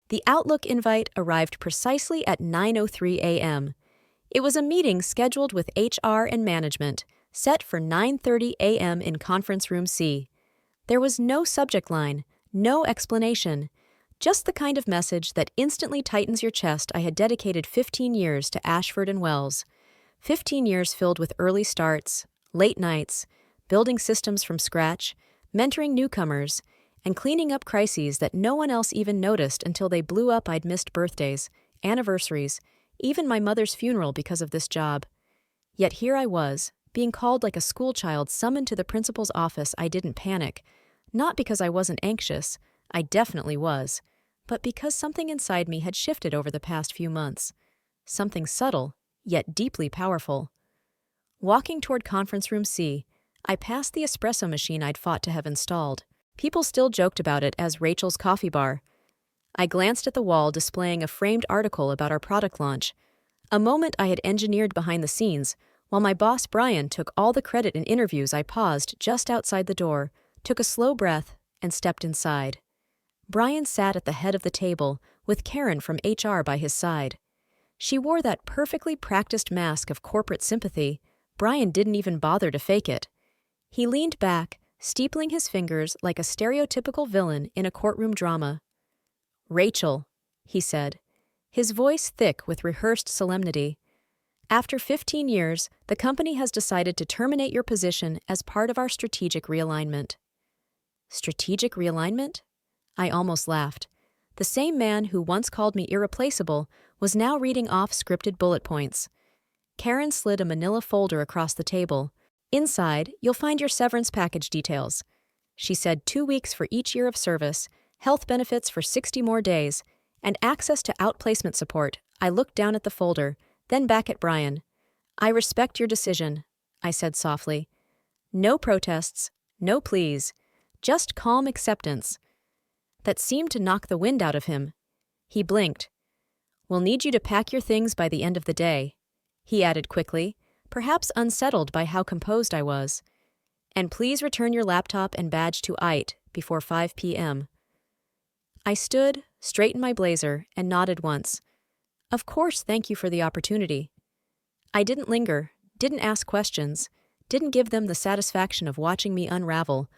The Outlook invite arrived precisely at 9:03 a.m. It was a meeting scheduled with HR and management, set for 9:30 a.m. in Conference Room C. There was no subject line, no explanation, just the kind of message that instantly tightens your chest. I had dedicated 15 years to Ashford and Wells. 15 years filled with early starts, late nights, building systems from scratch, mentoring newcomers, and cleaning up crises that no one else even noticed until they blew up. I'd missed birthdays, anniversaries, even my mother's funeral because of this job. Yet here I was, being called like a schoolchild summoned to the principal's office. I didn't panic, not because I wasn't anxious, I definitely was, but because something inside me had shifted over the past few months. Something subtle, yet deeply powerful. Walking toward Conference Room C, I passed the espresso machine I'd fought to have installed. People still joked about it as Rachel's coffee bar. I glanced at the wall displaying a framed article about our product launch, a moment I had engineered behind the scenes, while my boss Brian took all the credit in interviews. I paused just outside the door, took a slow breath, and stepped inside. Brian sat at the head of the table, with Karen from HR by his side. She wore that perfectly practiced mask of corporate sympathy. Brian didn't even bother to fake it. He leaned back, steepling his fingers like a stereotypical villain in a courtroom drama. "Rachel," he said, his voice thick with rehearsed solemnity. "After 15 years, the company has decided to terminate your position as part of our strategic realignment." Strategic realignment? I almost laughed. The same man who once called me irreplaceable was now reading off scripted bullet points. Karen slid a manila folder across the table. "Inside, you'll find your severance package details." She said 2 weeks for each year of service, health benefits for 60 more days, and access to outplacement support. I looked down at the folder, then back at Brian. "I respect your decision," I said softly. No protests, no pleas, just calm acceptance. That seemed to knock the wind out of him. He blinked. "We'll need you to pack your things by the end of the day," he added quickly, perhaps unsettled by how composed I was. "And please return your laptop and badge to IT before 5 p.m. I stood, straightened my blazer, and nodded once. "Of course, thank you for the opportunity." I didn't linger, didn't ask questions, didn't give them the satisfaction of watching me unravel.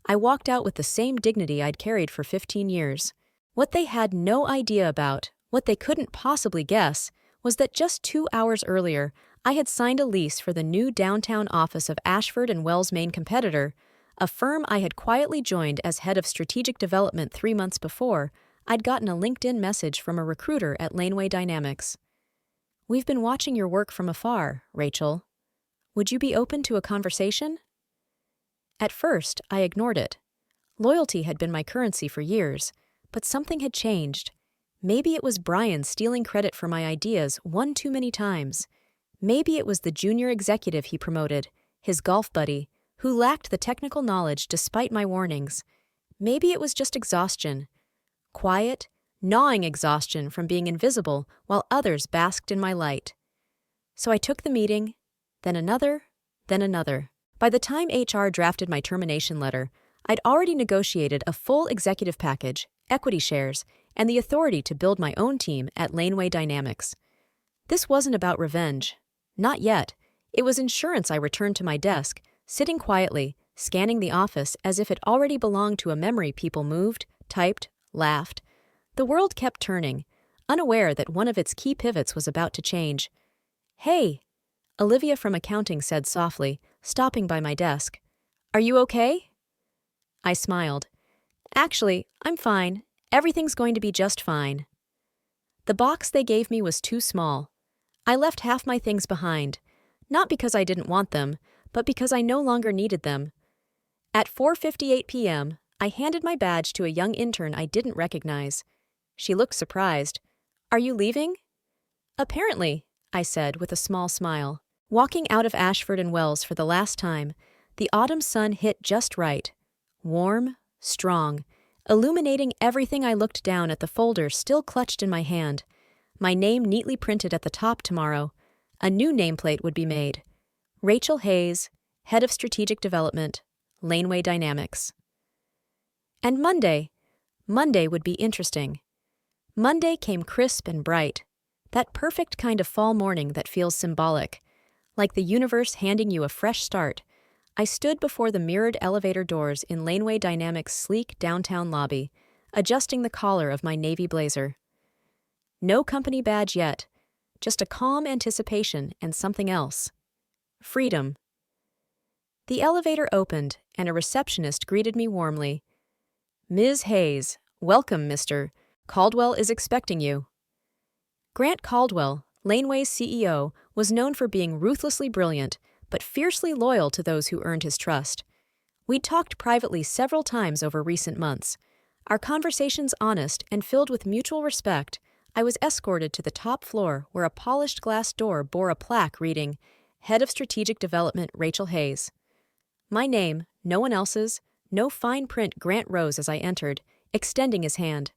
I walked out with the same dignity I'd carried for 15 years. What they had no idea about, what they couldn't possibly guess, was that just 2 hours earlier, I had signed a lease for the new downtown office of Ashford and Wells' main competitor, a firm I had quietly joined as head of strategic development 3 months before. I'd gotten a LinkedIn message from a recruiter at Laneway Dynamics. "We've been watching your work from afar, Rachel. Would you be open to a conversation?" At first, I ignored it. Loyalty had been my currency for years, but something had changed. Maybe it was Brian stealing credit for my ideas one too many times. Maybe it was the junior executive he promoted, his golf buddy, who lacked the technical knowledge despite my warnings. Maybe it was just exhaustion. Quiet, gnawing exhaustion from being invisible while others basked in my light. So I took the meeting, then another, then another. By the time HR drafted my termination letter, I'd already negotiated a full executive package, equity shares, and the authority to build my own team at Laneway Dynamics. This wasn't about revenge. Not yet. It was insurance. I returned to my desk, sitting quietly, scanning the office as if it already belonged to a memory. People moved, typed, laughed. The world kept turning, unaware that one of its key pivots was about to change. "Hey," Olivia from accounting said softly, stopping by my desk. "Are you okay?" I smiled. "Actually, I'm fine. Everything's going to be just fine." The box they gave me was too small. I left half my things behind, not because I didn't want them, but because I no longer needed them. At 4:58 p.m., I handed my badge to a young intern I didn't recognize. She looked surprised. "Are you leaving?" "Apparently," I said with a small smile. Walking out of Ashford and Wells for the last time, the autumn sun hit just right. Warm, strong, illuminating everything. I looked down at the folder still clutched in my hand. My name neatly printed at the top. Tomorrow, a new nameplate would be made. Rachel Hayes, Head of Strategic Development, Laneway Dynamics. And Monday would be interesting. Monday came crisp and bright. That perfect kind of fall morning that feels symbolic. Like the universe handing you a fresh start. I stood before the mirrored elevator doors in Laneway Dynamics' sleek downtown lobby, adjusting the collar of my navy blazer. No company badge yet, just a calm anticipation and something else. Freedom. The elevator opened, and a receptionist greeted me warmly. "Ms. Hayes, welcome, Mr. Caldwell is expecting you." Grant Caldwell, Laneway's CEO, was known for being ruthlessly brilliant, but fiercely loyal to those who earned his trust. We'd talked privately several times over recent months. Our conversations honest and filled with mutual respect, I was escorted to the top floor where a polished glass door bore a plaque reading, Head of Strategic Development Rachel Hayes. My name, no one else's, no fine print. Grant rose as I entered, extending his hand.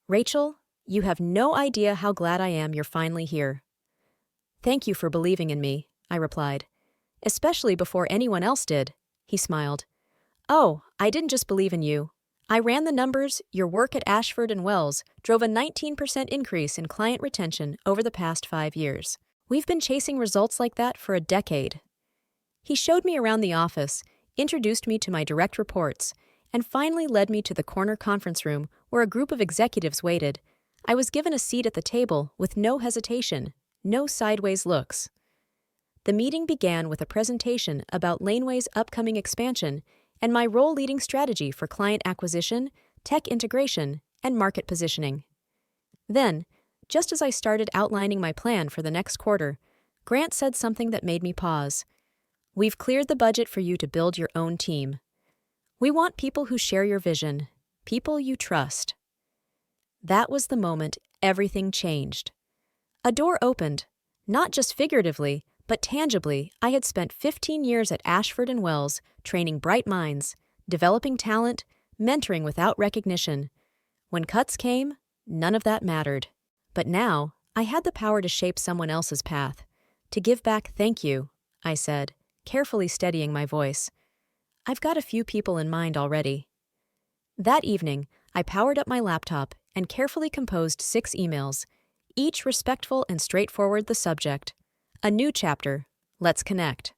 "Rachel, you have no idea how glad I am you're finally here." "Thank you for believing in me," I replied. "Especially before anyone else did," he smiled. "Oh, I didn't just believe in you. I ran the numbers. Your work at Ashford and Wells drove a 19% increase in client retention over the past 5 years. We've been chasing results like that for a decade." He showed me around the office, introduced me to my direct reports, and finally led me to the corner conference room where a group of executives waited. I was given a seat at the table with no hesitation, no sideways looks. The meeting began with a presentation about Laneway's upcoming expansion and my role leading strategy for client acquisition, tech integration, and market positioning. Then, just as I started outlining my plan for the next quarter, Grant said something that made me pause. "We've cleared the budget for you to build your own team. We want people who share your vision, people you trust." That was the moment everything changed. A door opened, not just figuratively, but tangibly. I had spent 15 years at Ashford and Wells, training bright minds, developing talent, mentoring without recognition. When cuts came, none of that mattered. But now, I had the power to shape someone else's path. To give back. "Thank you," I said, carefully steadying my voice. "I've got a few people in mind already." That evening, I powered up my laptop and carefully composed 6 emails, each respectful and straightforward. The subject: a new chapter, let's connect.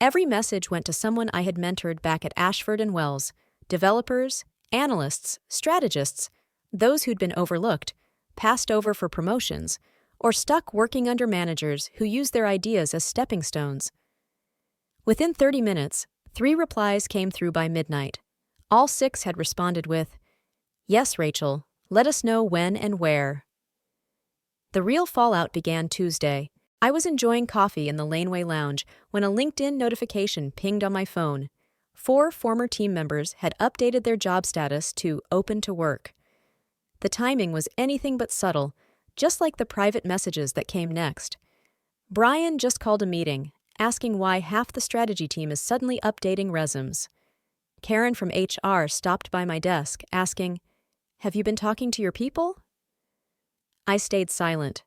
Every message went to someone I had mentored back at Ashford and Wells, developers, analysts, strategists, those who'd been overlooked, passed over for promotions, or stuck working under managers who used their ideas as stepping stones. Within 30 minutes, 3 replies came through by midnight. All 6 had responded with, "Yes, Rachel, let us know when and where." The real fallout began Tuesday. I was enjoying coffee in the Laneway lounge when a LinkedIn notification pinged on my phone. 4 former team members had updated their job status to open to work. The timing was anything but subtle, just like the private messages that came next. Brian just called a meeting, asking why half the strategy team is suddenly updating resumes. Karen from HR stopped by my desk, asking, "Have you been talking to your people?" I stayed silent.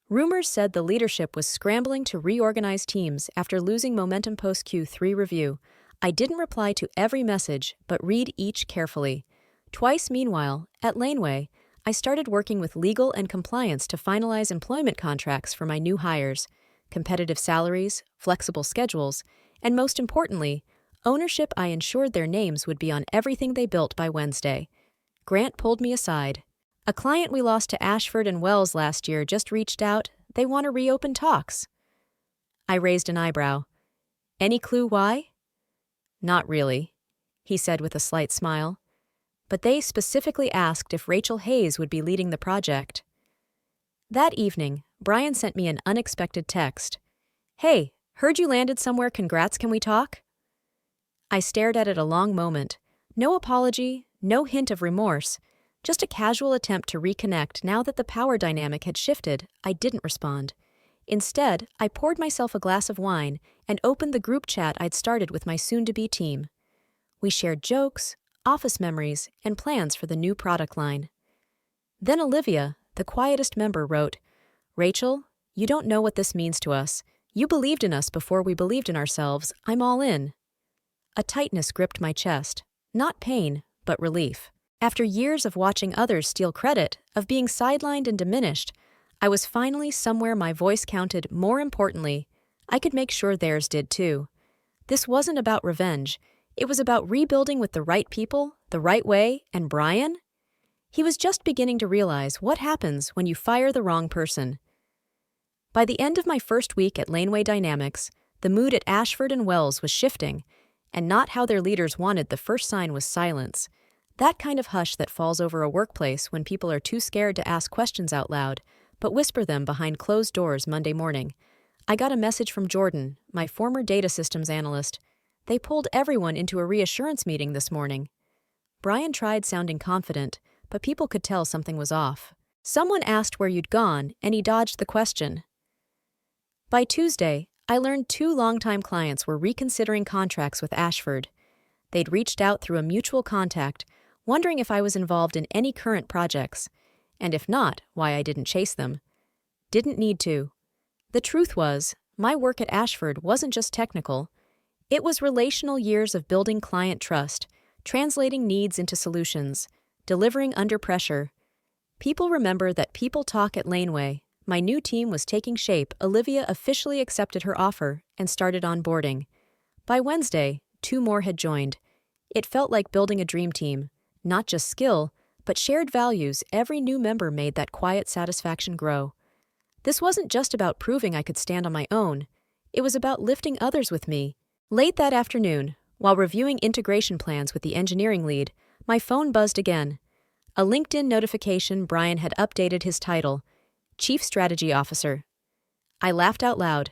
Rumors said the leadership was scrambling to reorganize teams after losing momentum post Q3 review. I didn't reply to every message, but read each carefully. Twice, meanwhile, at Laneway, I started working with legal and compliance to finalize employment contracts for my new hires, competitive salaries, flexible schedules, and most importantly, ownership. I ensured their names would be on everything they built by Wednesday. Grant pulled me aside. "A client we lost to Ashford and Wells last year just reached out. They want to reopen talks." I raised an eyebrow. "Any clue why?" "Not really," he said with a slight smile. "But they specifically asked if Rachel Hayes would be leading the project." That evening, Brian sent me an unexpected text. "Hey, heard you landed somewhere. Congrats, can we talk?" I stared at it a long moment. No apology, no hint of remorse, just a casual attempt to reconnect. Now that the power dynamic had shifted, I didn't respond. Instead, I poured myself a glass of wine and opened the group chat I'd started with my soon-to-be team. We shared jokes, office memories, and plans for the new product line. Then Olivia, the quietest member, wrote, "Rachel, you don't know what this means to us. You believed in us before we believed in ourselves. I'm all in." A tightness gripped my chest. Not pain, but relief. After years of watching others steal credit, of being sidelined and diminished, I was finally somewhere my voice counted. More importantly, I could make sure theirs did too. This wasn't about revenge. It was about rebuilding with the right people, the right way, and Brian? He was just beginning to realize what happens when you fire the wrong person. By the end of my first week at Laneway Dynamics, the mood at Ashford and Wells was shifting, and not how their leaders wanted. The first sign was silence. That kind of hush that falls over a workplace when people are too scared to ask questions out loud, but whisper them behind closed doors. Monday morning, I got a message from Jordan, my former data systems analyst. They pulled everyone into a reassurance meeting this morning. Brian tried sounding confident, but people could tell something was off. Someone asked where you'd gone, and he dodged the question. By Tuesday, I learned 2 longtime clients were reconsidering contracts with Ashford. They'd reached out through a mutual contact, wondering if I was involved in any current projects, and if not, why I didn't chase them. Didn't need to. The truth was, my work at Ashford wasn't just technical. It was relational. Years of building client trust, translating needs into solutions, delivering under pressure. People remember that people talk at Laneway. My new team was taking shape. Olivia officially accepted her offer and started onboarding. By Wednesday, 2 more had joined. It felt like building a dream team. Not just skill, but shared values. Every new member made that quiet satisfaction grow. This wasn't just about proving I could stand on my own. It was about lifting others with me. Late that afternoon, while reviewing integration plans with the engineering lead, my phone buzzed again. A LinkedIn notification. Brian had updated his title, Chief Strategy Officer. I laughed out loud.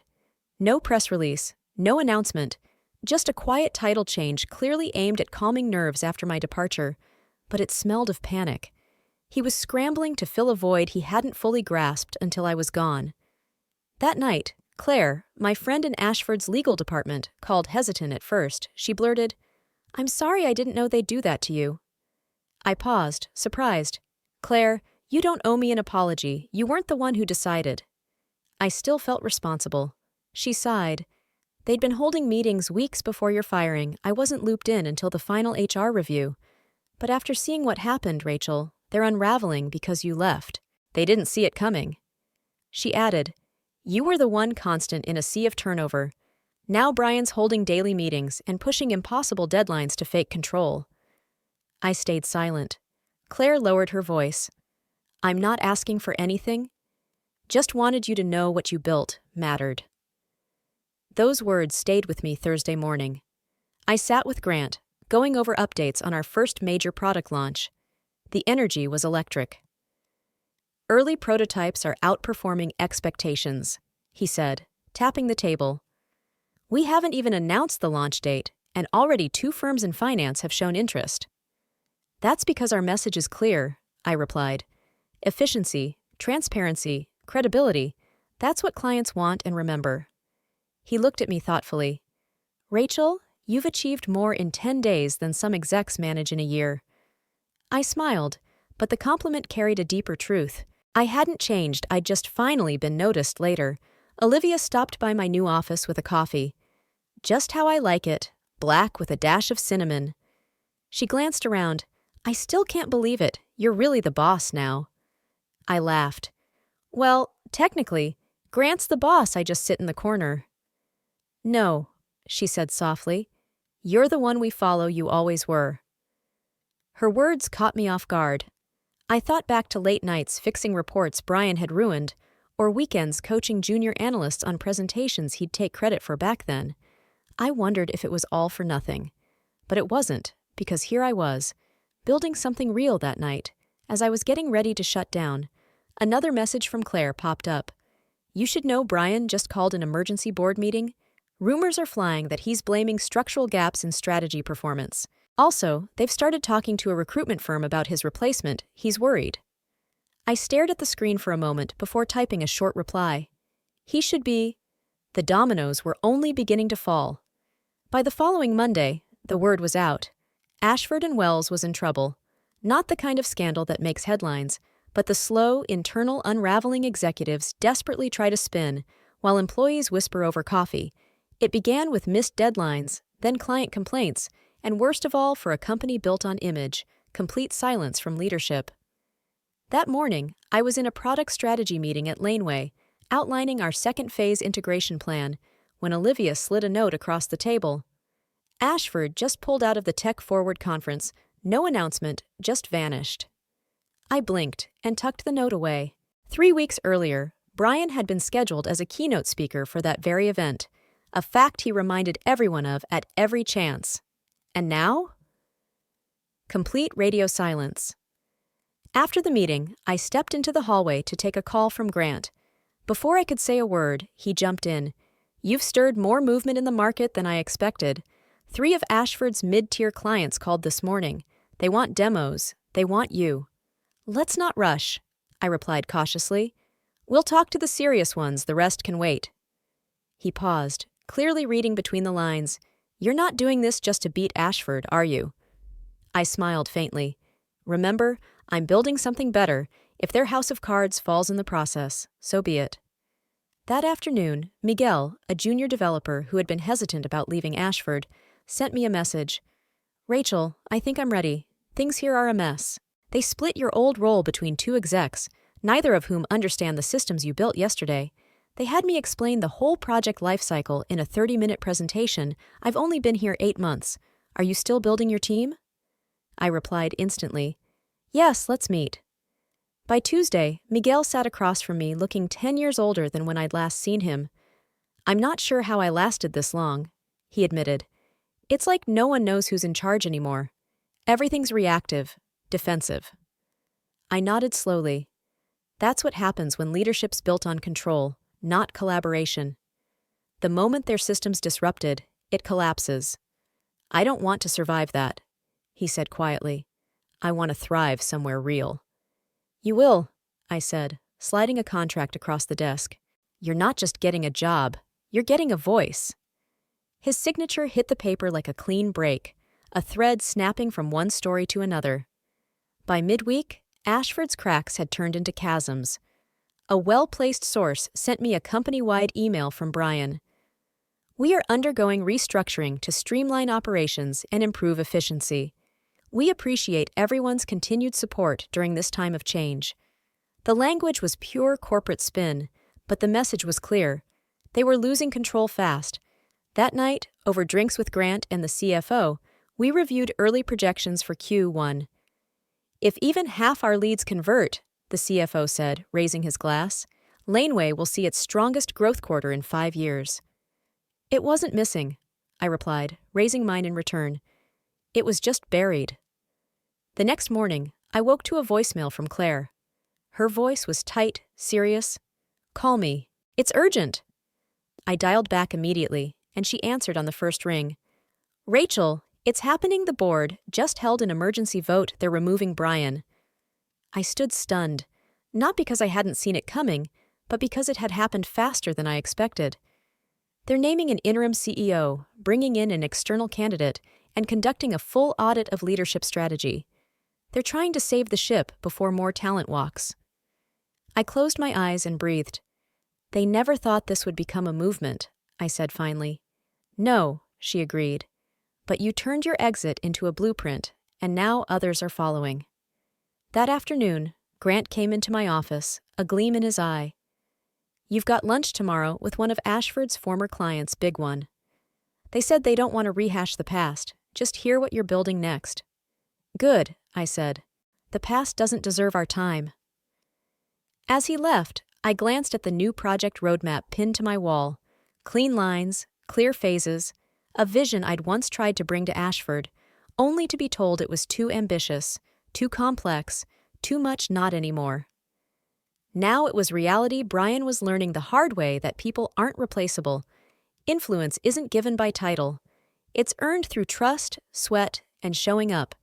No press release, no announcement, just a quiet title change clearly aimed at calming nerves after my departure, but it smelled of panic. He was scrambling to fill a void he hadn't fully grasped until I was gone. That night, Claire, my friend in Ashford's legal department, called. Hesitant at first. She blurted, "I'm sorry, I didn't know they'd do that to you." I paused, surprised. "Claire, you don't owe me an apology. You weren't the one who decided." I still felt responsible. She sighed. "They'd been holding meetings weeks before your firing. I wasn't looped in until the final HR review. But after seeing what happened, Rachel, they're unraveling because you left. They didn't see it coming." She added, "You were the one constant in a sea of turnover. Now Brian's holding daily meetings and pushing impossible deadlines to fake control." I stayed silent. Claire lowered her voice. "I'm not asking for anything. Just wanted you to know what you built mattered." Those words stayed with me Thursday morning. I sat with Grant, going over updates on our first major product launch. The energy was electric. "Early prototypes are outperforming expectations," he said, tapping the table. "We haven't even announced the launch date, and already 2 firms in finance have shown interest." "That's because our message is clear," I replied. "Efficiency, transparency, credibility, that's what clients want and remember." He looked at me thoughtfully. "Rachel, you've achieved more in 10 days than some execs manage in a year." I smiled, but the compliment carried a deeper truth. I hadn't changed. I'd just finally been noticed. Later, Olivia stopped by my new office with a coffee. "Just how I like it, black with a dash of cinnamon." She glanced around. "I still can't believe it. You're really the boss now." I laughed. "Well, technically, Grant's the boss. I just sit in the corner." "No," she said softly. "You're the one we follow. You always were." Her words caught me off guard. I thought back to late nights fixing reports Brian had ruined, or weekends coaching junior analysts on presentations he'd take credit for back then. I wondered if it was all for nothing. But it wasn't, because here I was, building something real. That night, as I was getting ready to shut down, another message from Claire popped up. "You should know Brian just called an emergency board meeting. Rumors are flying that he's blaming structural gaps in strategy performance. Also, they've started talking to a recruitment firm about his replacement. He's worried." I stared at the screen for a moment before typing a short reply. He should be. The dominoes were only beginning to fall. By the following Monday, the word was out. Ashford and Wells was in trouble. Not the kind of scandal that makes headlines, but the slow, internal unraveling executives desperately try to spin, while employees whisper over coffee. It began with missed deadlines, then client complaints, and worst of all, for a company built on image, complete silence from leadership. That morning, I was in a product strategy meeting at Laneway, outlining our second phase integration plan, when Olivia slid a note across the table. Ashford just pulled out of the Tech Forward conference, no announcement, just vanished. I blinked and tucked the note away. 3 weeks earlier, Brian had been scheduled as a keynote speaker for that very event, a fact he reminded everyone of at every chance. And now? Complete radio silence. After the meeting, I stepped into the hallway to take a call from Grant. Before I could say a word, he jumped in. "You've stirred more movement in the market than I expected. 3 of Ashford's mid-tier clients called this morning. They want demos. They want you." "Let's not rush," I replied cautiously. "We'll talk to the serious ones, the rest can wait." He paused, clearly reading between the lines. "You're not doing this just to beat Ashford, are you?" I smiled faintly. "Remember, I'm building something better. If their house of cards falls in the process, so be it." That afternoon, Miguel, a junior developer who had been hesitant about leaving Ashford, sent me a message. "Rachel, I think I'm ready. Things here are a mess. They split your old role between 2 execs, neither of whom understand the systems you built yesterday. They had me explain the whole project lifecycle in a 30-minute presentation. I've only been here 8 months. Are you still building your team?" I replied instantly, "Yes, let's meet." By Tuesday, Miguel sat across from me looking 10 years older than when I'd last seen him. "I'm not sure how I lasted this long," he admitted. "It's like no one knows who's in charge anymore. Everything's reactive, defensive." I nodded slowly. That's what happens when leadership's built on control, not collaboration. The moment their system's disrupted, it collapses. "I don't want to survive that," he said quietly. "I want to thrive somewhere real." "You will," I said, sliding a contract across the desk. "You're not just getting a job, you're getting a voice." His signature hit the paper like a clean break, a thread snapping from one story to another. By midweek, Ashford's cracks had turned into chasms. A well-placed source sent me a company-wide email from Brian. "We are undergoing restructuring to streamline operations and improve efficiency. We appreciate everyone's continued support during this time of change." The language was pure corporate spin, but the message was clear. They were losing control fast. That night, over drinks with Grant and the CFO, we reviewed early projections for Q1. "If even half our leads convert," the CFO said, raising his glass, "Laneway will see its strongest growth quarter in 5 years." "It wasn't missing," I replied, raising mine in return. "It was just buried." The next morning, I woke to a voicemail from Claire. Her voice was tight, serious. "Call me. It's urgent." I dialed back immediately, and she answered on the first ring. "Rachel, it's happening. The board just held an emergency vote. They're removing Brian." I stood stunned, not because I hadn't seen it coming, but because it had happened faster than I expected. They're naming an interim CEO, bringing in an external candidate, and conducting a full audit of leadership strategy. They're trying to save the ship before more talent walks. I closed my eyes and breathed. "They never thought this would become a movement," I said finally. "No," she agreed. "But you turned your exit into a blueprint, and now others are following." That afternoon, Grant came into my office, a gleam in his eye. "You've got lunch tomorrow with one of Ashford's former clients, big one. They said they don't want to rehash the past, just hear what you're building next." "Good," I said. "The past doesn't deserve our time." As he left, I glanced at the new project roadmap pinned to my wall. Clean lines, clear phases, a vision I'd once tried to bring to Ashford, only to be told it was too ambitious, too complex, too much not anymore. Now it was reality. Brian was learning the hard way that people aren't replaceable. Influence isn't given by title. It's earned through trust, sweat, and showing up.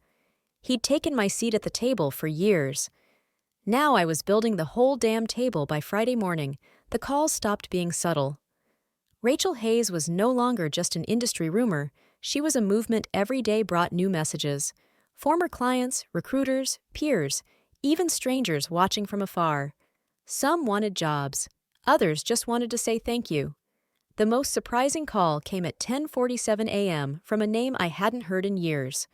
He'd taken my seat at the table for years. Now I was building the whole damn table. By Friday morning, the calls stopped being subtle. Rachel Hayes was no longer just an industry rumor. She was a movement. Every day brought new messages. Former clients, recruiters, peers, even strangers watching from afar. Some wanted jobs. Others just wanted to say thank you. The most surprising call came at 10:47 a.m. from a name I hadn't heard in years.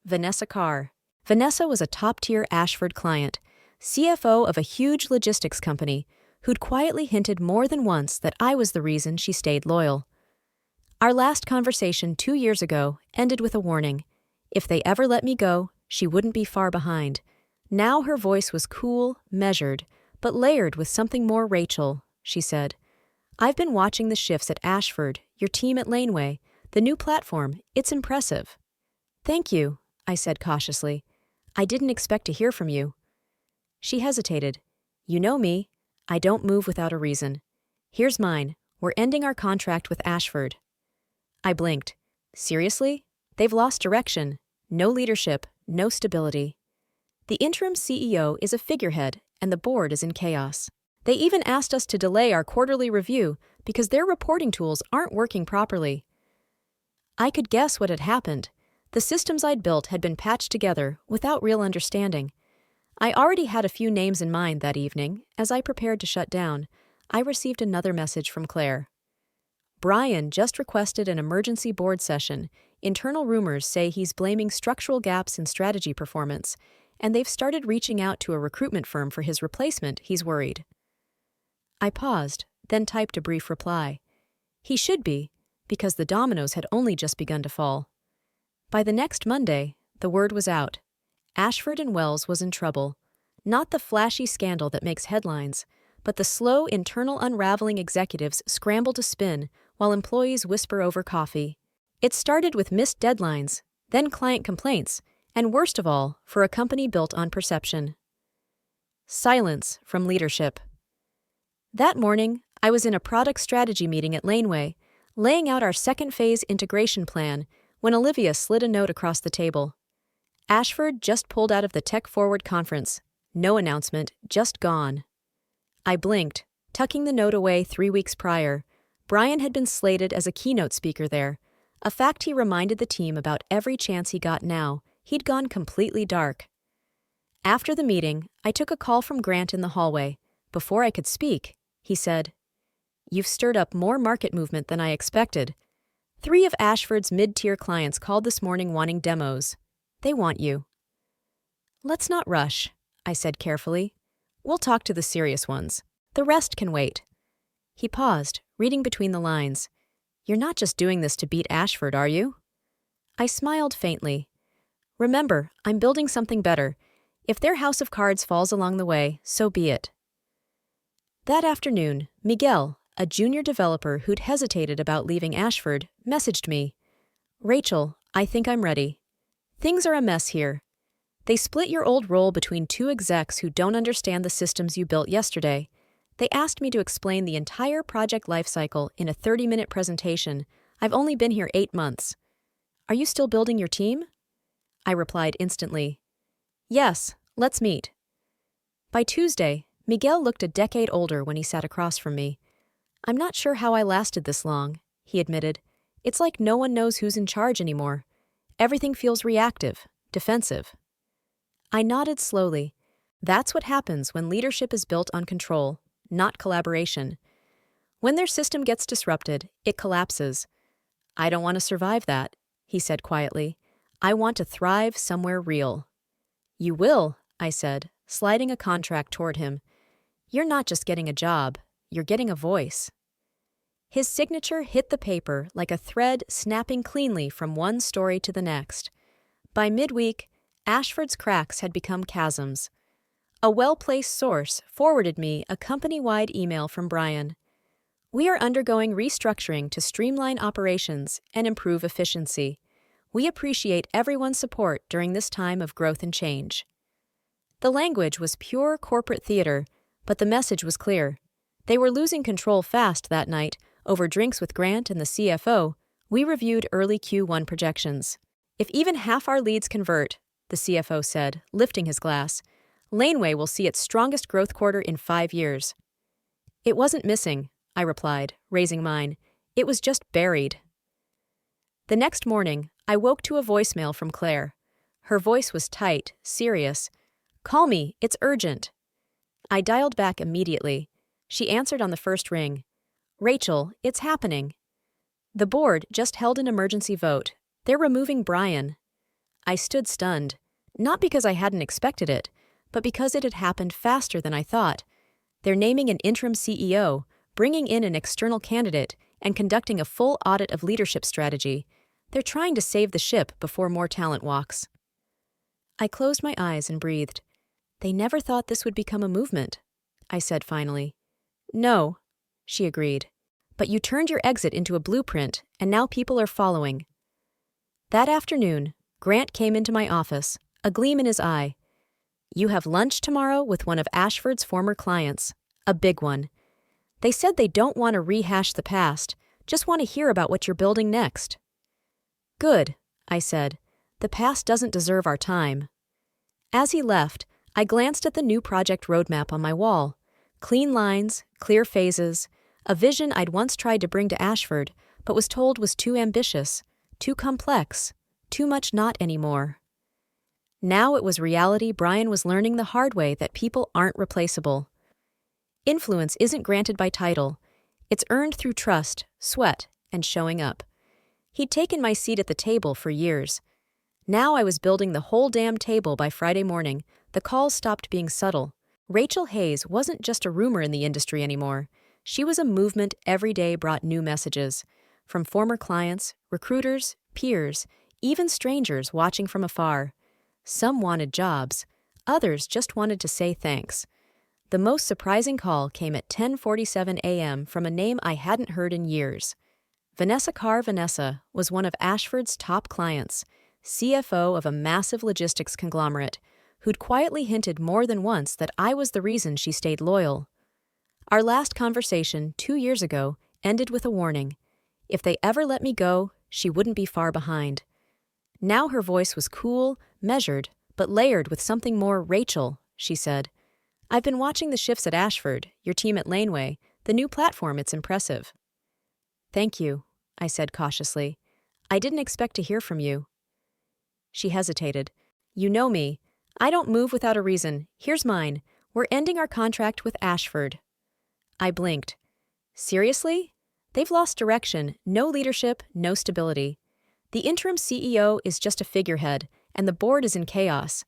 Vanessa Carr. Vanessa was a top-tier Ashford client, CFO of a huge logistics company, who'd quietly hinted more than once that I was the reason she stayed loyal. Our last conversation 2 years ago ended with a warning. If they ever let me go, she wouldn't be far behind. Now her voice was cool, measured, but layered with something more. Rachel, she said. I've been watching the shifts at Ashford, your team at Laneway, the new platform. It's impressive. Thank you, I said cautiously. I didn't expect to hear from you. She hesitated. You know me. I don't move without a reason. Here's mine. We're ending our contract with Ashford. I blinked. Seriously? They've lost direction. No leadership, no stability. The interim CEO is a figurehead, and the board is in chaos. They even asked us to delay our quarterly review because their reporting tools aren't working properly. I could guess what had happened. The systems I'd built had been patched together without real understanding. I already had a few names in mind that evening. As I prepared to shut down, I received another message from Claire. Brian just requested an emergency board session. Internal rumors say he's blaming structural gaps in strategy performance, and they've started reaching out to a recruitment firm for his replacement. He's worried. I paused, then typed a brief reply. He should be, because the dominoes had only just begun to fall. By the next Monday, the word was out. Ashford & Wells was in trouble. Not the flashy scandal that makes headlines, but the slow internal unraveling executives scramble to spin while employees whisper over coffee. It started with missed deadlines, then client complaints, and worst of all, for a company built on perception. Silence from leadership. That morning, I was in a product strategy meeting at Laneway, laying out our second phase integration plan, when Olivia slid a note across the table. Ashford just pulled out of the Tech Forward conference. No announcement, just gone. I blinked, tucking the note away 3 weeks prior. Brian had been slated as a keynote speaker there, a fact he reminded the team about every chance he got now. He'd gone completely dark. After the meeting, I took a call from Grant in the hallway. Before I could speak, he said, You've stirred up more market movement than I expected. 3 of Ashford's mid-tier clients called this morning wanting demos. They want you. Let's not rush, I said carefully. We'll talk to the serious ones. The rest can wait. He paused, reading between the lines. You're not just doing this to beat Ashford, are you? I smiled faintly. Remember, I'm building something better. If their house of cards falls along the way, so be it. That afternoon, Miguel, a junior developer who'd hesitated about leaving Ashford, messaged me. Rachel, I think I'm ready. Things are a mess here. They split your old role between 2 execs who don't understand the systems you built yesterday. They asked me to explain the entire project lifecycle in a 30-minute presentation. I've only been here 8 months. Are you still building your team? I replied instantly. Yes, let's meet. By Tuesday, Miguel looked a decade older when he sat across from me. I'm not sure how I lasted this long, he admitted. It's like no one knows who's in charge anymore. Everything feels reactive, defensive. I nodded slowly. That's what happens when leadership is built on control, not collaboration. When their system gets disrupted, it collapses. I don't want to survive that, he said quietly. I want to thrive somewhere real. You will, I said, sliding a contract toward him. You're not just getting a job, you're getting a voice. His signature hit the paper like a thread snapping cleanly from one story to the next. By midweek, Ashford's cracks had become chasms. A well-placed source forwarded me a company-wide email from Brian. We are undergoing restructuring to streamline operations and improve efficiency. We appreciate everyone's support during this time of growth and change. The language was pure corporate theater, but the message was clear. They were losing control fast that night. Over drinks with Grant and the CFO, we reviewed early Q1 projections. If even half our leads convert, the CFO said, lifting his glass, Laneway will see its strongest growth quarter in 5 years. It wasn't missing, I replied, raising mine. It was just buried. The next morning, I woke to a voicemail from Claire. Her voice was tight, serious. Call me, it's urgent. I dialed back immediately. She answered on the first ring. Rachel, it's happening. The board just held an emergency vote. They're removing Brian. I stood stunned. Not because I hadn't expected it, but because it had happened faster than I thought. They're naming an interim CEO, bringing in an external candidate, and conducting a full audit of leadership strategy. They're trying to save the ship before more talent walks. I closed my eyes and breathed. They never thought this would become a movement, I said finally. No, she agreed. But you turned your exit into a blueprint, and now people are following. That afternoon, Grant came into my office, a gleam in his eye. You have lunch tomorrow with one of Ashford's former clients, a big one. They said they don't want to rehash the past, just want to hear about what you're building next. Good, I said. The past doesn't deserve our time. As he left, I glanced at the new project roadmap on my wall. Clean lines, clear phases, a vision I'd once tried to bring to Ashford, but was told was too ambitious, too complex, too much not anymore. Now it was reality. Brian was learning the hard way that people aren't replaceable. Influence isn't granted by title. It's earned through trust, sweat, and showing up. He'd taken my seat at the table for years. Now I was building the whole damn table by Friday morning. The calls stopped being subtle. Rachel Hayes wasn't just a rumor in the industry anymore. She was a movement. Every day brought new messages. From former clients, recruiters, peers, even strangers watching from afar. Some wanted jobs. Others just wanted to say thanks. The most surprising call came at 10:47 a.m. from a name I hadn't heard in years. Vanessa Carr. Vanessa was one of Ashford's top clients, CFO of a massive logistics conglomerate, who'd quietly hinted more than once that I was the reason she stayed loyal. Our last conversation 2 years ago ended with a warning. If they ever let me go, she wouldn't be far behind. Now her voice was cool, measured, but layered with something more. Rachel, she said. I've been watching the shifts at Ashford, your team at Laneway, the new platform. It's impressive. Thank you, I said cautiously. I didn't expect to hear from you. She hesitated. You know me. I don't move without a reason. Here's mine. We're ending our contract with Ashford. I blinked. Seriously? They've lost direction, no leadership, no stability. The interim CEO is just a figurehead, and the board is in chaos.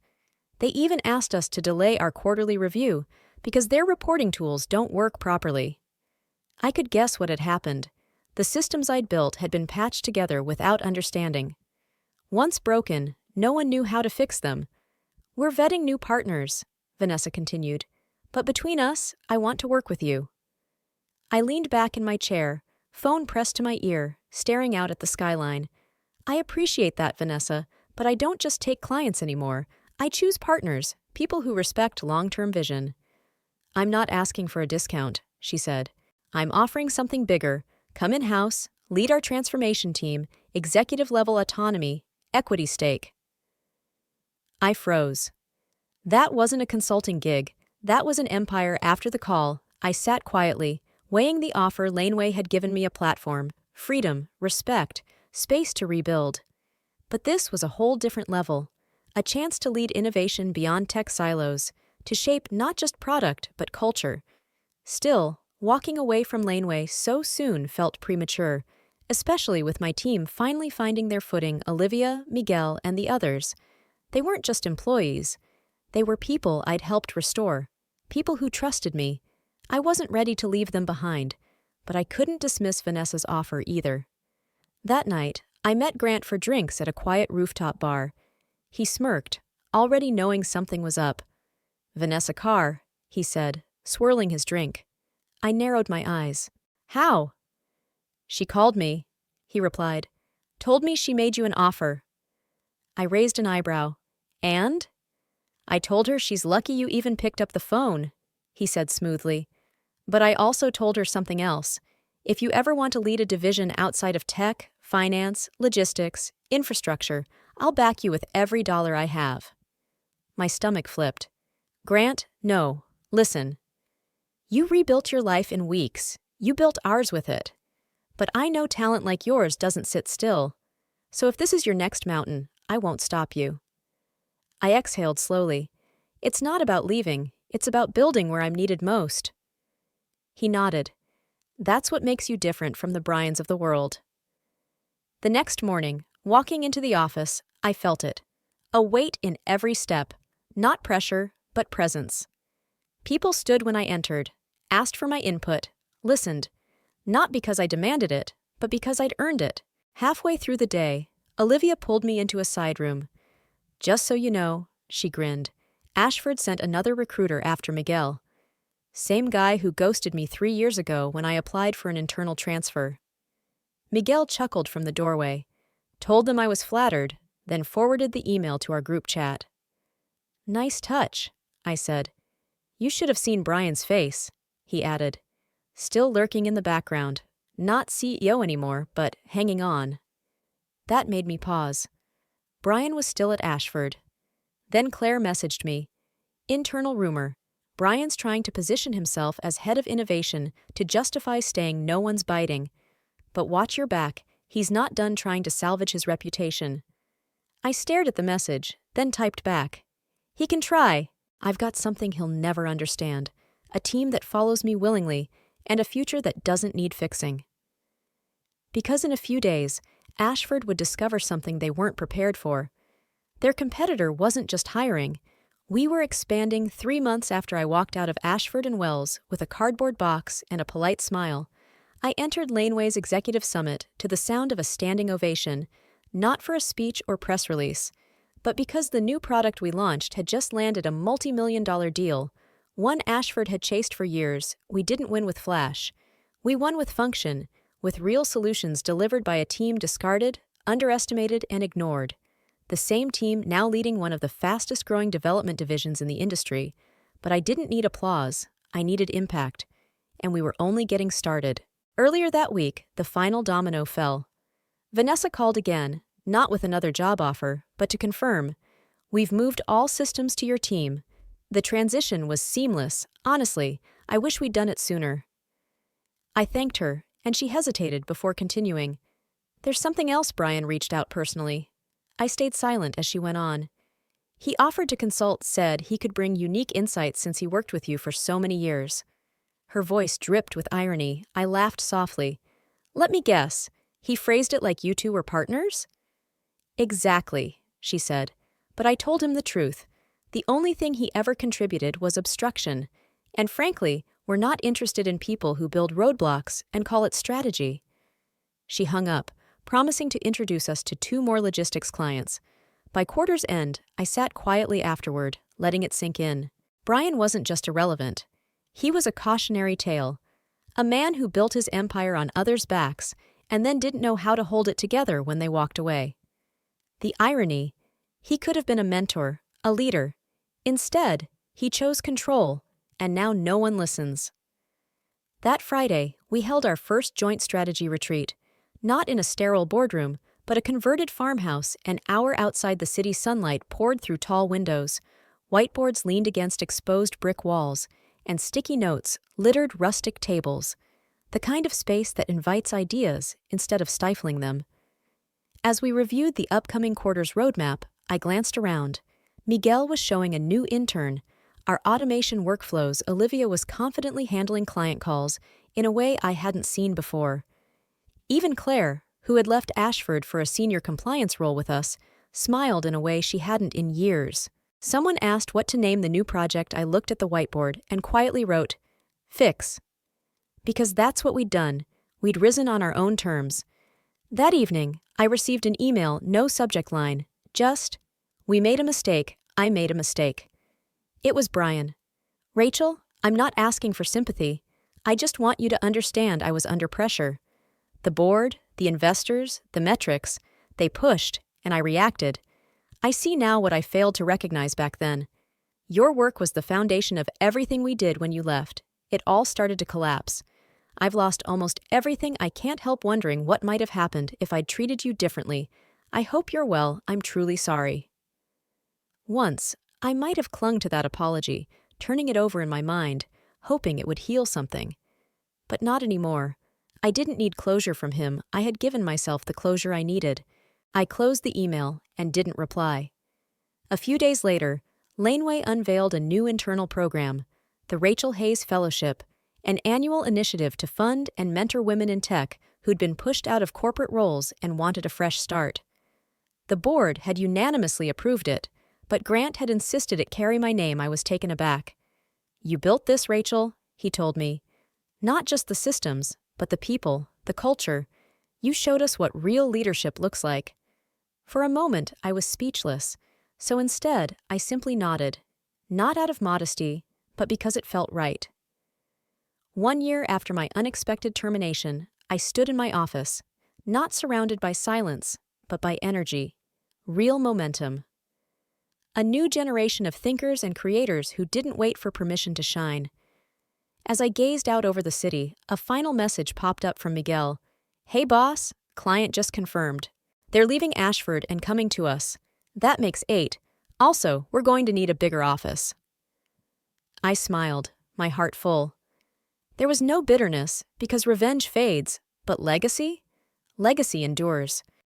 They even asked us to delay our quarterly review because their reporting tools don't work properly. I could guess what had happened. The systems I'd built had been patched together without understanding. Once broken, no one knew how to fix them. We're vetting new partners, Vanessa continued. But between us, I want to work with you. I leaned back in my chair, phone pressed to my ear, staring out at the skyline. I appreciate that, Vanessa, but I don't just take clients anymore. I choose partners, people who respect long-term vision. I'm not asking for a discount, she said. I'm offering something bigger. Come in-house, lead our transformation team, executive-level autonomy, equity stake. I froze. That wasn't a consulting gig. That was an empire. After the call, I sat quietly, weighing the offer. Laneway had given me a platform, freedom, respect, space to rebuild. But this was a whole different level. A chance to lead innovation beyond tech silos, to shape not just product but culture. Still, walking away from Laneway so soon felt premature, especially with my team finally finding their footing. Olivia, Miguel, and the others. They weren't just employees. They were people I'd helped restore, people who trusted me. I wasn't ready to leave them behind, but I couldn't dismiss Vanessa's offer either. That night, I met Grant for drinks at a quiet rooftop bar. He smirked, already knowing something was up. Vanessa Carr, he said, swirling his drink. I narrowed my eyes. How? She called me, he replied. Told me she made you an offer. I raised an eyebrow. And? I told her she's lucky you even picked up the phone, he said smoothly. But I also told her something else. If you ever want to lead a division outside of tech, finance, logistics, infrastructure, I'll back you with every dollar I have. My stomach flipped. Grant, no. Listen. You rebuilt your life in weeks. You built ours with it. But I know talent like yours doesn't sit still. So if this is your next mountain, I won't stop you. I exhaled slowly. It's not about leaving. It's about building where I'm needed most. He nodded. That's what makes you different from the Bryans of the world. The next morning, walking into the office, I felt it. A weight in every step, not pressure, but presence. People stood when I entered, asked for my input, listened, not because I demanded it, but because I'd earned it. Halfway through the day, Olivia pulled me into a side room. "Just so you know," she grinned, "Ashford sent another recruiter after Miguel. Same guy who ghosted me 3 years ago when I applied for an internal transfer." Miguel chuckled from the doorway, told them I was flattered, then forwarded the email to our group chat. "Nice touch," I said. "You should have seen Brian's face," he added. "Still lurking in the background. Not CEO anymore, but hanging on." That made me pause. Brian was still at Ashford. Then Claire messaged me. "Internal rumor. Brian's trying to position himself as head of innovation to justify staying no one's biting. But watch your back, he's not done trying to salvage his reputation." I stared at the message, then typed back. "He can try. I've got something he'll never understand. A team that follows me willingly, and a future that doesn't need fixing." Because in a few days, Ashford would discover something they weren't prepared for. Their competitor wasn't just hiring. We were expanding 3 months after I walked out of Ashford and Wells with a cardboard box and a polite smile. I entered Laneway's executive summit to the sound of a standing ovation, not for a speech or press release, but because the new product we launched had just landed a multi-million-dollar deal. One Ashford had chased for years. We didn't win with flash. We won with function, with real solutions delivered by a team discarded, underestimated, and ignored. The same team now leading one of the fastest-growing development divisions in the industry. But I didn't need applause. I needed impact. And we were only getting started. Earlier that week, the final domino fell. Vanessa called again, not with another job offer, but to confirm, "We've moved all systems to your team. The transition was seamless. Honestly, I wish we'd done it sooner." I thanked her, and she hesitated before continuing. "There's something else." Brian reached out personally. I stayed silent as she went on. "He offered to consult, said he could bring unique insights since he worked with you for so many years." Her voice dripped with irony. I laughed softly. "Let me guess. He phrased it like you two were partners?" "Exactly," she said. But I told him the truth. The only thing he ever contributed was obstruction. And frankly, we're not interested in people who build roadblocks and call it strategy. She hung up, promising to introduce us to 2 more logistics clients. By quarter's end, I sat quietly afterward, letting it sink in. Brian wasn't just irrelevant. He was a cautionary tale. A man who built his empire on others' backs and then didn't know how to hold it together when they walked away. The irony, he could have been a mentor, a leader. Instead, he chose control, and now no one listens. That Friday, we held our first joint strategy retreat, not in a sterile boardroom, but a converted farmhouse an hour outside. The city's sunlight poured through tall windows. Whiteboards leaned against exposed brick walls, and sticky notes littered rustic tables, the kind of space that invites ideas instead of stifling them. As we reviewed the upcoming quarter's roadmap, I glanced around. Miguel was showing a new intern. Our automation workflows. Olivia was confidently handling client calls in a way I hadn't seen before. Even Claire, who had left Ashford for a senior compliance role with us, smiled in a way she hadn't in years. Someone asked what to name the new project. I looked at the whiteboard and quietly wrote, "Fix." Because that's what we'd done. We'd risen on our own terms. That evening, I received an email, no subject line, just, "We made a mistake. I made a mistake." It was Brian. "Rachel, I'm not asking for sympathy. I just want you to understand I was under pressure. The board, the investors, the metrics, they pushed, and I reacted. I see now what I failed to recognize back then. Your work was the foundation of everything we did when you left. It all started to collapse. I've lost almost everything. I can't help wondering what might have happened if I'd treated you differently. I hope you're well. I'm truly sorry." Once, I might have clung to that apology, turning it over in my mind, hoping it would heal something. But not anymore. I didn't need closure from him. I had given myself the closure I needed. I closed the email and didn't reply. A few days later, Laneway unveiled a new internal program, the Rachel Hayes Fellowship, an annual initiative to fund and mentor women in tech who'd been pushed out of corporate roles and wanted a fresh start. The board had unanimously approved it, but Grant had insisted it carry my name. I was taken aback. "You built this, Rachel," he told me. "Not just the systems, but the people, the culture. You showed us what real leadership looks like." For a moment, I was speechless, so instead, I simply nodded. Not out of modesty, but because it felt right. 1 year after my unexpected termination, I stood in my office, not surrounded by silence, but by energy. Real momentum. A new generation of thinkers and creators who didn't wait for permission to shine. As I gazed out over the city, a final message popped up from Miguel. "Hey boss, client just confirmed. They're leaving Ashford and coming to us. That makes 8. Also, we're going to need a bigger office." I smiled, my heart full. There was no bitterness, because revenge fades, but legacy? Legacy endures.